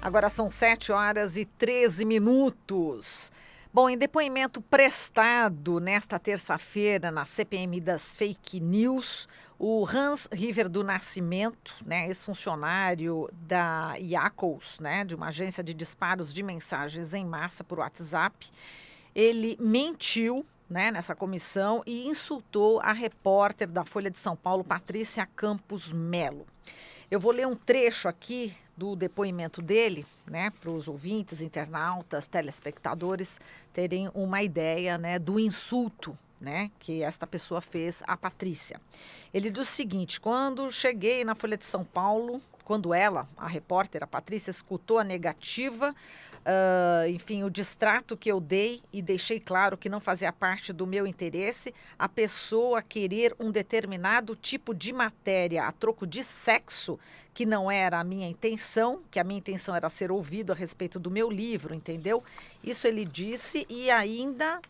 Agora são 7h13. Bom, em depoimento prestado nesta terça-feira na CPMI das fake news, o Hans River do Nascimento, né, ex-funcionário da Iacos, né, de uma agência de disparos de mensagens em massa por WhatsApp, ele mentiu, né, nessa comissão e insultou a repórter da Folha de São Paulo, Patrícia Campos Melo. Eu vou ler um trecho aqui do depoimento dele, né, para os ouvintes, internautas, telespectadores terem uma ideia, né, do insulto, né, que esta pessoa fez à Patrícia. Ele diz o seguinte: quando cheguei na Folha de São Paulo, quando ela, a repórter, a Patrícia, escutou a negativa, enfim, o distrato que eu dei e deixei claro que não fazia parte do meu interesse, a pessoa querer um determinado tipo de matéria a troco de sexo, que não era a minha intenção, que a minha intenção era ser ouvido a respeito do meu livro, entendeu? Isso ele disse e ainda...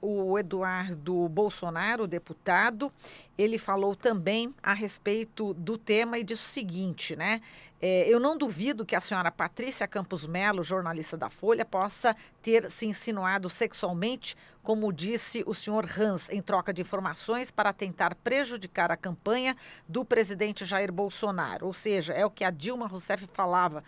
o Eduardo Bolsonaro, o deputado, ele falou também a respeito do tema e disse o seguinte, né? Eu não duvido que a senhora Patrícia Campos Melo, jornalista da Folha, possa ter se insinuado sexualmente, como disse o senhor Hans, em troca de informações para tentar prejudicar a campanha do presidente Jair Bolsonaro. Ou seja, é o que a Dilma Rousseff falava,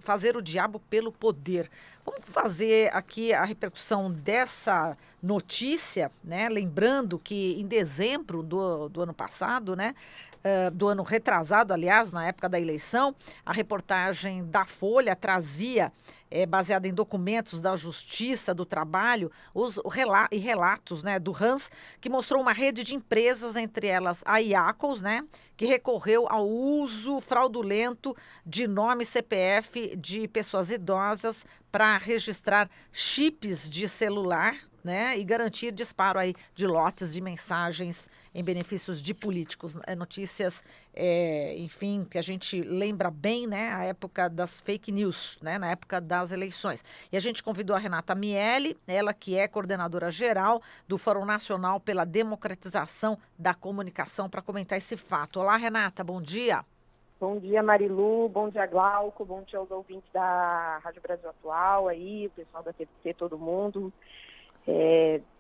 fazer o diabo pelo poder. Vamos fazer aqui a repercussão dessa notícia, né? Lembrando que em dezembro do ano passado, né? Do ano retrasado, aliás, na época da eleição, a reportagem da Folha trazia, baseada em documentos da Justiça do Trabalho, e relatos, né, do Hans, que mostrou uma rede de empresas, entre elas a Iacos, né, que recorreu ao uso fraudulento de nome CPF de pessoas idosas para registrar chips de celular, né, e garantir disparo aí de lotes de mensagens em benefícios de políticos. Notícias, enfim, que a gente lembra bem, né, a época das fake news, né, na época das eleições. E a gente convidou a Renata Miele, ela que é coordenadora geral do Fórum Nacional pela Democratização da Comunicação, para comentar esse fato. Olá, Renata, bom dia. Bom dia, Marilu, bom dia, Glauco, bom dia aos ouvintes da Rádio Brasil Atual, aí, o pessoal da TVC, todo mundo.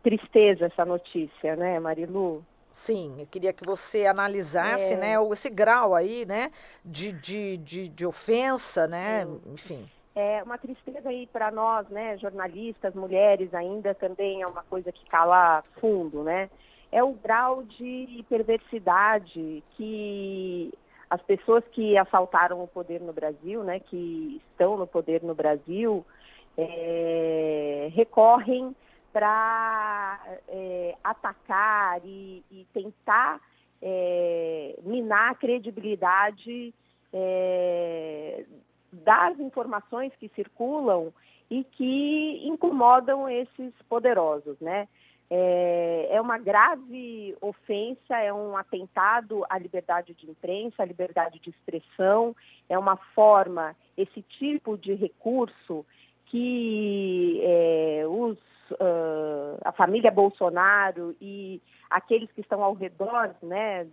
Tristeza essa notícia, né, Marilu? Sim, eu queria que você analisasse, né, esse grau aí, né, de ofensa, né, enfim. É uma tristeza aí para nós, né, jornalistas, mulheres ainda, também é uma coisa que cala fundo, né? É o grau de perversidade que as pessoas que assaltaram o poder no Brasil, né, que estão no poder no Brasil, recorrem para atacar e tentar minar a credibilidade das informações que circulam e que incomodam esses poderosos, né? É uma grave ofensa, é um atentado à liberdade de imprensa, à liberdade de expressão, é uma forma, esse tipo de recurso que a família Bolsonaro e aqueles que estão ao redor, né,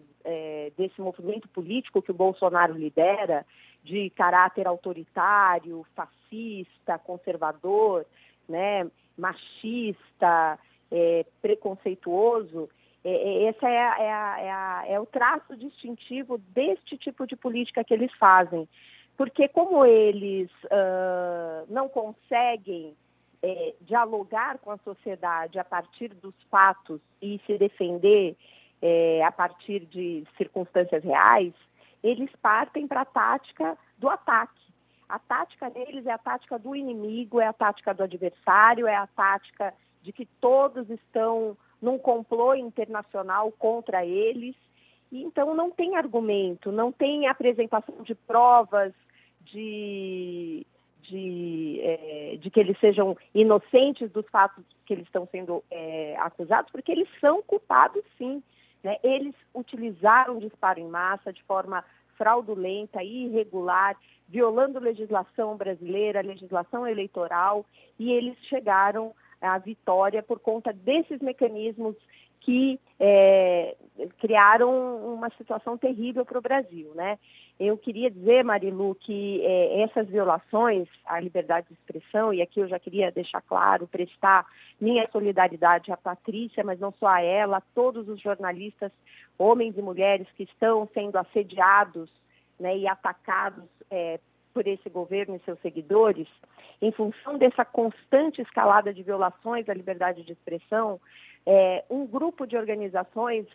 desse movimento político que o Bolsonaro lidera, de caráter autoritário, fascista, conservador, né, machista, preconceituoso, esse é o traço distintivo deste tipo de política que eles fazem. Porque como eles não conseguem dialogar com a sociedade a partir dos fatos e se defender a partir de circunstâncias reais, eles partem para a tática do ataque. A tática deles é a tática do inimigo, é a tática do adversário, é a tática de que todos estão num complô internacional contra eles. E então não tem argumento, não tem apresentação de provas de que eles sejam inocentes dos fatos que eles estão sendo acusados, porque eles são culpados, sim. Né? Eles utilizaram disparo em massa de forma fraudulenta e irregular, violando legislação brasileira, legislação eleitoral, e eles chegaram à vitória por conta desses mecanismos que criaram uma situação terrível para o Brasil, né? Eu queria dizer, Marilu, que essas violações à liberdade de expressão, e aqui eu já queria deixar claro, prestar minha solidariedade à Patrícia, mas não só a ela, a todos os jornalistas, homens e mulheres que estão sendo assediados, né, e atacados por esse governo e seus seguidores, em função dessa constante escalada de violações à liberdade de expressão, um grupo de organizações,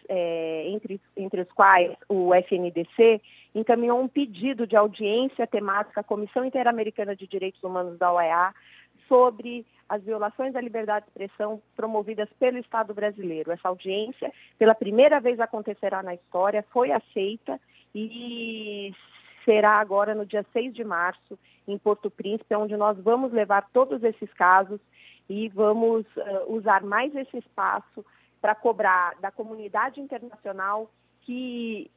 entre os quais o FNDC, encaminhou um pedido de audiência temática à Comissão Interamericana de Direitos Humanos da OEA sobre as violações à liberdade de expressão promovidas pelo Estado brasileiro. Essa audiência, pela primeira vez acontecerá na história, foi aceita e será agora no dia 6 de março, em Porto Príncipe, onde nós vamos levar todos esses casos e vamos usar mais esse espaço para cobrar da comunidade internacional que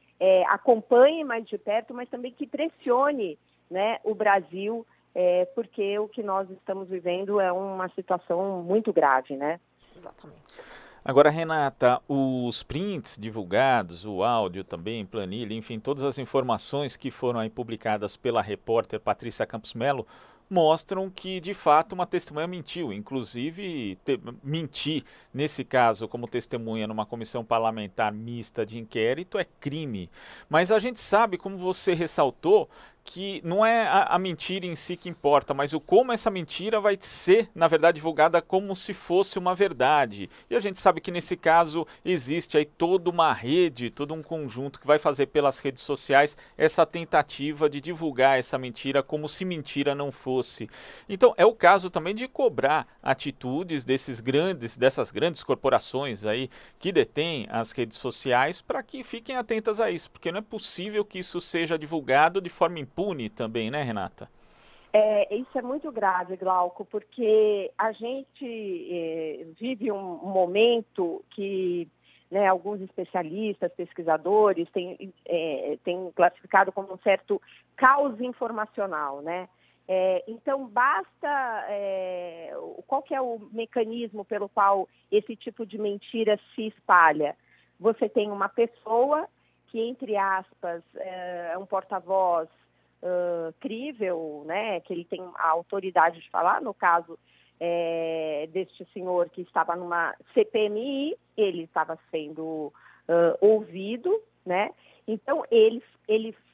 acompanhe mais de perto, mas também que pressione, né, o Brasil, porque o que nós estamos vivendo é uma situação muito grave, né? Exatamente. Agora, Renata, os prints divulgados, o áudio também, planilha, enfim, todas as informações que foram aí publicadas pela repórter Patrícia Campos Melo mostram que, de fato, uma testemunha mentiu. Inclusive, mentir, nesse caso, como testemunha numa comissão parlamentar mista de inquérito, é crime. Mas a gente sabe, como você ressaltou, que não é a mentira em si que importa, mas o como essa mentira vai ser, na verdade, divulgada como se fosse uma verdade. E a gente sabe que nesse caso existe aí toda uma rede, todo um conjunto que vai fazer pelas redes sociais essa tentativa de divulgar essa mentira como se mentira não fosse. Então é o caso também de cobrar atitudes dessas grandes corporações aí que detêm as redes sociais para que fiquem atentas a isso, porque não é possível que isso seja divulgado de forma impune também, né, Renata? Isso é muito grave, Glauco, porque a gente vive um momento que, né, alguns especialistas, pesquisadores têm classificado como um certo caos informacional, né? Então, basta... qual que é o mecanismo pelo qual esse tipo de mentira se espalha? Você tem uma pessoa que, entre aspas, é um porta-voz crível, né, que ele tem a autoridade de falar, no caso deste senhor que estava numa CPMI, ele estava sendo ouvido, né, então ele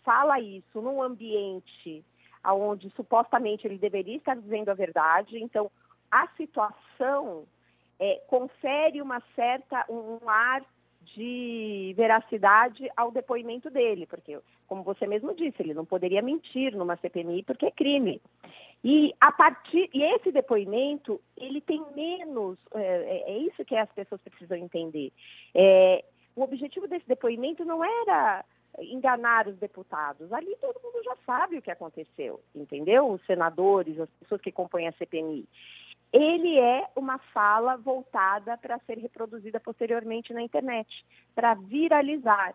fala isso num ambiente onde supostamente ele deveria estar dizendo a verdade, então a situação confere um ar de veracidade ao depoimento dele, porque, como você mesmo disse, ele não poderia mentir numa CPMI porque é crime. E esse depoimento, ele tem menos, é isso que as pessoas precisam entender. O objetivo desse depoimento não era enganar os deputados. Ali todo mundo já sabe o que aconteceu, entendeu? Os senadores, as pessoas que compõem a CPMI. Ele é uma fala voltada para ser reproduzida posteriormente na internet, para viralizar,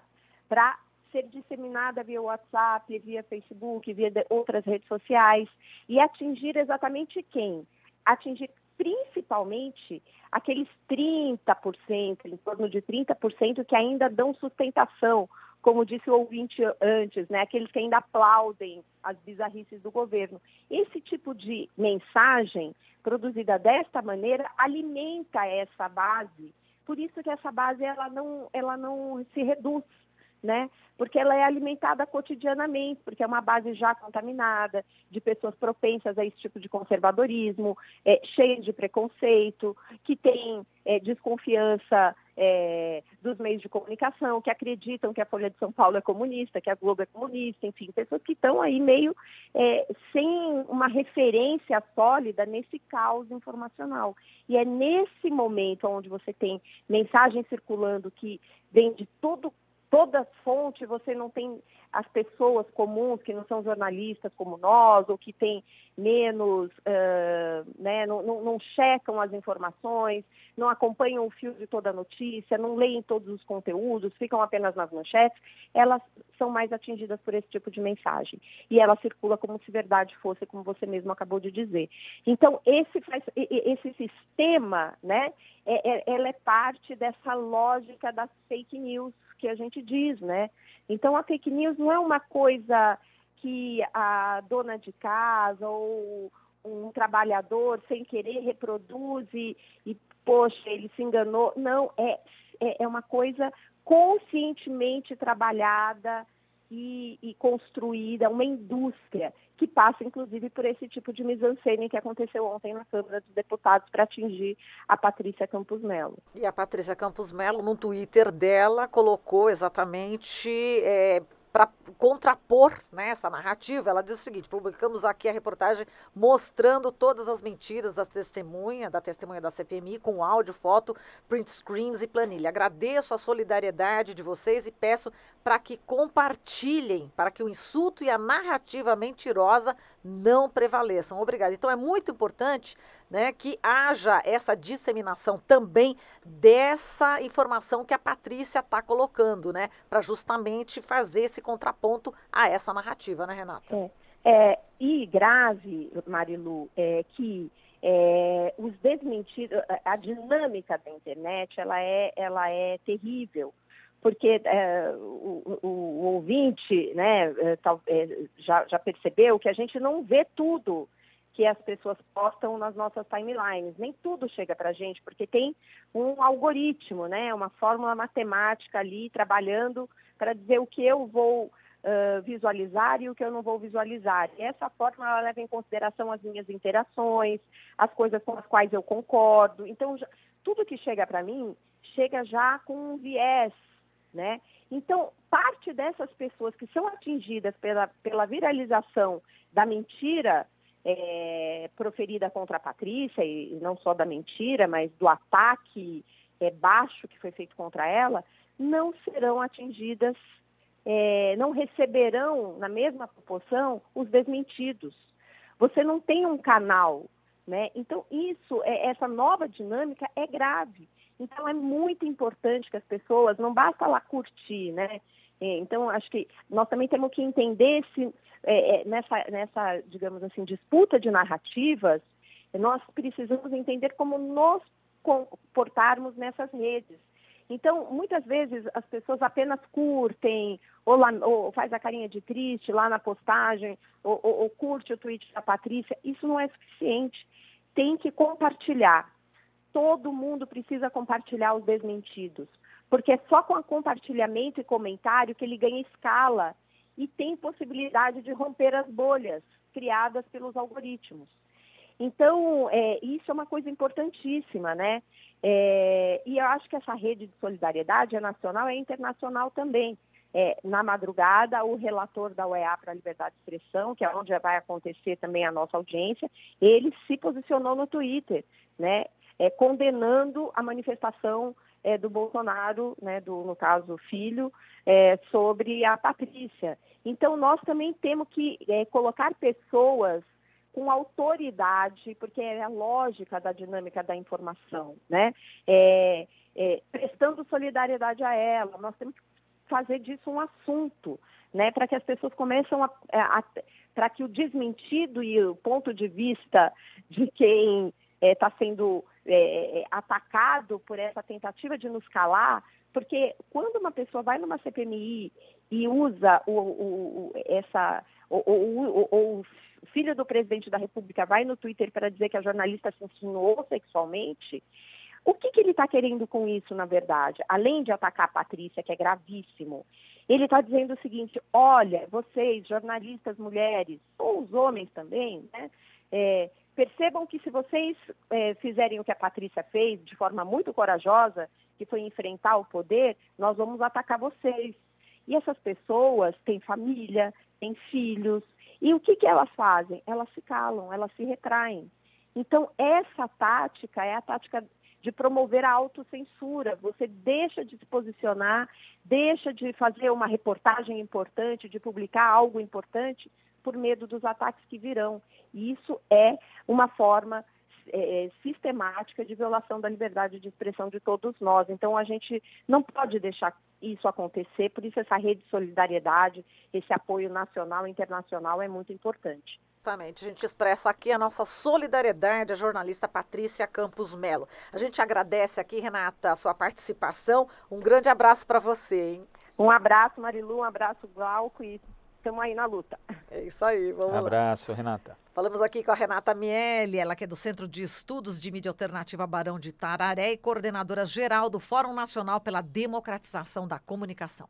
para ser disseminada via WhatsApp, via Facebook, via outras redes sociais e atingir exatamente quem? Atingir principalmente aqueles 30%, em torno de 30% que ainda dão sustentação, como disse o ouvinte antes, né? Aqueles que ainda aplaudem as bizarrices do governo. Esse tipo de mensagem produzida desta maneira alimenta essa base, por isso que essa base ela não se reduz, né? Porque ela é alimentada cotidianamente, porque é uma base já contaminada, de pessoas propensas a esse tipo de conservadorismo, cheias de preconceito, que tem desconfiança dos meios de comunicação, que acreditam que a Folha de São Paulo é comunista, que a Globo é comunista, enfim, pessoas que estão aí meio sem uma referência sólida nesse caos informacional. E é nesse momento onde você tem mensagens circulando que vêm de todo toda fonte, você não tem as pessoas comuns que não são jornalistas como nós, ou que têm menos, né, não checam as informações, não acompanham o fio de toda a notícia, não leem todos os conteúdos, ficam apenas nas manchetes, elas são mais atingidas por esse tipo de mensagem. E ela circula como se verdade fosse, como você mesmo acabou de dizer. Então, esse sistema, né, ela é parte dessa lógica das fake news que a gente diz, né? Então, a fake news não é uma coisa que a dona de casa ou um trabalhador sem querer reproduz e poxa, ele se enganou. Não, é uma coisa conscientemente trabalhada e construída, uma indústria que passa, inclusive, por esse tipo de mise-en-scène que aconteceu ontem na Câmara dos Deputados para atingir a Patrícia Campos Melo. E a Patrícia Campos Melo, no Twitter dela, colocou exatamente para contrapor, né, essa narrativa. Ela diz o seguinte: publicamos aqui a reportagem mostrando todas as mentiras da testemunha da CPMI, com áudio, foto, print screens e planilha. Agradeço a solidariedade de vocês e peço para que compartilhem, para que o insulto e a narrativa mentirosa não prevaleçam. Obrigada. Então é muito importante, né, que haja essa disseminação também dessa informação que a Patrícia está colocando, né, para justamente fazer esse contraponto a essa narrativa, né, Renata? E grave, Marilu, que os desmentidos, a dinâmica da internet, ela é terrível, porque o ouvinte, né, já percebeu que a gente não vê tudo que as pessoas postam nas nossas timelines. Nem tudo chega para a gente, porque tem um algoritmo, né, uma fórmula matemática ali trabalhando para dizer o que eu vou visualizar e o que eu não vou visualizar. E essa fórmula ela leva em consideração as minhas interações, as coisas com as quais eu concordo. Então, tudo que chega para mim, chega já com um viés, né? Então, parte dessas pessoas que são atingidas pela viralização da mentira proferida contra a Patrícia, e não só da mentira, mas do ataque baixo que foi feito contra ela, não serão atingidas, não receberão na mesma proporção os desmentidos. Você não tem um canal, né? Então, essa nova dinâmica é grave. Então, é muito importante que as pessoas, não basta lá curtir, né? Então, acho que nós também temos que entender nessa, digamos assim, disputa de narrativas, nós precisamos entender como nos comportarmos nessas redes. Então, muitas vezes, as pessoas apenas curtem, ou faz a carinha de triste lá na postagem, ou curte o tweet da Patrícia. Isso não é suficiente. Tem que compartilhar. Todo mundo precisa compartilhar os desmentidos, porque é só com o compartilhamento e comentário que ele ganha escala e tem possibilidade de romper as bolhas criadas pelos algoritmos. Então, isso é uma coisa importantíssima, né? E eu acho que essa rede de solidariedade é nacional e internacional também. Na madrugada, o relator da UEA para a Liberdade de Expressão, que é onde vai acontecer também a nossa audiência, ele se posicionou no Twitter, né? Condenando a manifestação do Bolsonaro, né, no caso, filho, sobre a Patrícia. Então, nós também temos que colocar pessoas com autoridade, porque é a lógica da dinâmica da informação, né? Prestando solidariedade a ela. Nós temos que fazer disso um assunto, né, para que as pessoas comecem para que o desmentido e o ponto de vista de quem está sendo atacado por essa tentativa de nos calar, porque quando uma pessoa vai numa CPMI e usa o filho do presidente da República vai no Twitter para dizer que a jornalista se insinuou sexualmente, o que ele está querendo com isso, na verdade? Além de atacar a Patrícia, que é gravíssimo, ele está dizendo o seguinte: olha, vocês, jornalistas mulheres, ou os homens também, né, percebam que se vocês fizerem o que a Patrícia fez, de forma muito corajosa, que foi enfrentar o poder, nós vamos atacar vocês. E essas pessoas têm família, têm filhos, e o que elas fazem? Elas se calam, elas se retraem. Então, essa tática é a tática de promover a autocensura. Você deixa de se posicionar, deixa de fazer uma reportagem importante, de publicar algo importante por medo dos ataques que virão. E isso é uma forma sistemática de violação da liberdade de expressão de todos nós. Então, a gente não pode deixar isso acontecer, por isso essa rede de solidariedade, esse apoio nacional e internacional é muito importante. Exatamente, a gente expressa aqui a nossa solidariedade à jornalista Patrícia Campos Mello. A gente agradece aqui, Renata, a sua participação. Um grande abraço para você, hein? Um abraço, Marilu, um abraço, Glauco, e estamos aí na luta. É isso aí, vamos lá. Abraço, Renata. Falamos aqui com a Renata Miele, ela que é do Centro de Estudos de Mídia Alternativa Barão de Itararé e coordenadora geral do Fórum Nacional pela Democratização da Comunicação.